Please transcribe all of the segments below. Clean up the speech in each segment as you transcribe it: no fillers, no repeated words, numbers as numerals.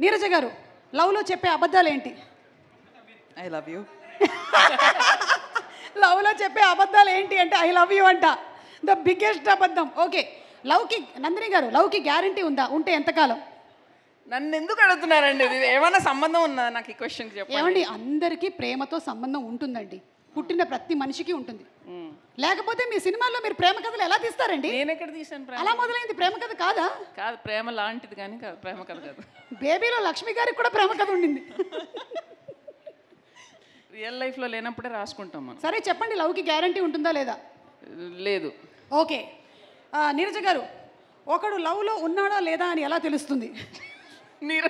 నీరజ గారు, లవ్లో చెప్పే అబద్ధాలు ఏంటి? I love you. లవ్లో చెప్పే అబద్ధాలు ఏంటి అంటే ఐ లవ్ యూ అంట. ద బిగ్గెస్ట్ అబద్ధం. ఓకే, లవ్కి నందిని గారు, లవ్కి గ్యారంటీ ఉందా? ఉంటే ఎంతకాలం? నన్ను ఎందుకు అడుగుతున్నారండి? ఇది ఏమైనా సంబంధం ఉందా నాకు ఈ క్వశ్చన్కి చెప్పండి. ఏమండి, అందరికీ ప్రేమతో సంబంధం ఉంటుందండి. పుట్టిన ప్రతి మనిషికి ఉంటుంది. లేకపోతే మీ సినిమాల్లో మీరు ప్రేమ కథలు ఎలా తీస్తారండి? నేను ఎక్కడ తీసాను ప్రేమ? అలా మొదలైంది ప్రేమ కథ కాదా? కాదు, ప్రేమ లాంటిది కానీ కాదు, ప్రేమ కథ కాదు. బేబీలో లక్ష్మి గారికి కూడా ప్రేమ కథ ఉండింది. రియల్ లైఫ్లో లేనప్పుడే రాసుకుంటాం మనం. సరే చెప్పండి, లవ్కి గ్యారంటీ ఉంటుందా లేదా? లేదు. ఓకే, నీరజ గారు, ఒకడు లవ్లో ఉన్నాడా లేదా అని ఎలా తెలుస్తుంది? మీరు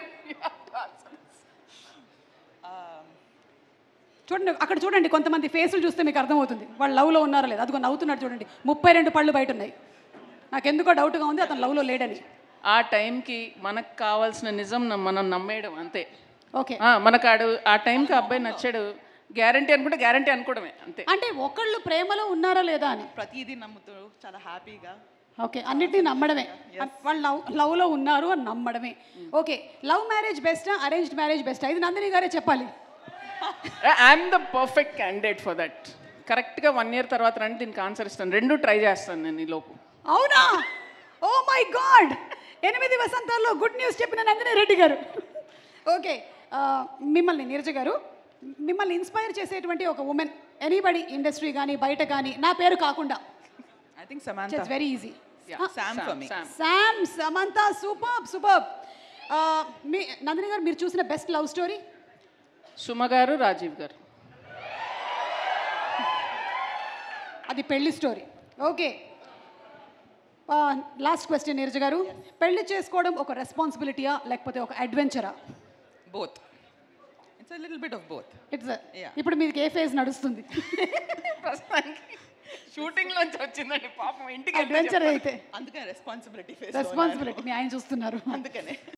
చూడండి, అక్కడ చూడండి, కొంతమంది ఫేసులు చూస్తే మీకు అర్థమవుతుంది వాళ్ళు లవ్లో ఉన్నారో లేదా. అదిగో నవ్వుతున్నాడు చూడండి, 32 పళ్ళు బయట ఉన్నాయి. నాకు ఎందుకో డౌట్గా ఉంది అతను లవ్లో లేడని. ఆ టైంకి మనకు కావాల్సిన నిజం మనం నమ్మేయడం అంతే. ఓకే, మనకు ఆ టైంకి అబ్బాయి నచ్చాడు, గ్యారంటీ అనుకుంటే గ్యారంటీ అనుకోవడమే అంతే. అంటే ఒకళ్ళు ప్రేమలో ఉన్నారా లేదా అని ప్రతిదీ నమ్ముతూ చాలా హ్యాపీగా. ఓకే, అన్నిటినీ నమ్మడమే. వాళ్ళు లవ్లో ఉన్నారు అని నమ్మడమే. ఓకే, లవ్ మ్యారేజ్ బెస్టా, అరేంజ్డ్ మ్యారేజ్ బెస్టా? ఇది నందిని గారే చెప్పాలి. I'm the perfect candidate for that. కరెక్ట్గా 1 year తర్వాత రండి, దీనికి ఆన్సర్ ఇస్తాను. 2 ట్రై చేస్తాను నేను ఈ లోపు. అవునా? ఓ మై గాడ్, 8 వసంతాల్లో గుడ్ న్యూస్ చెప్పిన నందిని రెడ్డి గారు. ఓకే, మిమ్మల్ని నీరజ గారు, మిమ్మల్ని ఇన్స్పైర్ చేసేటువంటి ఒక ఉమెన్, ఎనీబడి, ఇండస్ట్రీ కానీ బయట కానీ, నా పేరు కాకుండా. I think Samantha. It's very easy. Sam for me. Sam, Samantha, super super. మీ నందిని గారు, మీరు చూసిన బెస్ట్ లవ్ స్టోరీ? సుమ గారు, రాజీవ్ గారు. అది పెళ్లి story. Okay, last question Neeraja గారు, పెళ్లి చేసుకోవడం ఒక రెస్పాన్సిబిలిటీయా లేకపోతే ఒక అడ్వెంచరా? Both. It's a little bit of both. It's Yeah. ఇప్పుడు మీకు ఏ ఫేజ్ నడుస్తుంది? ప్రస్తుతానికి షూటింగ్ లోంచి వచ్చిందండి పాపం, ఇంటికి అడ్వెంచర్ అయితే అందుకనే రెస్పాన్సిబిలిటీ ఫేస్. రెస్పాన్సిబిలిటీ మీ ఆయన చూస్తున్నారు. అందుకనే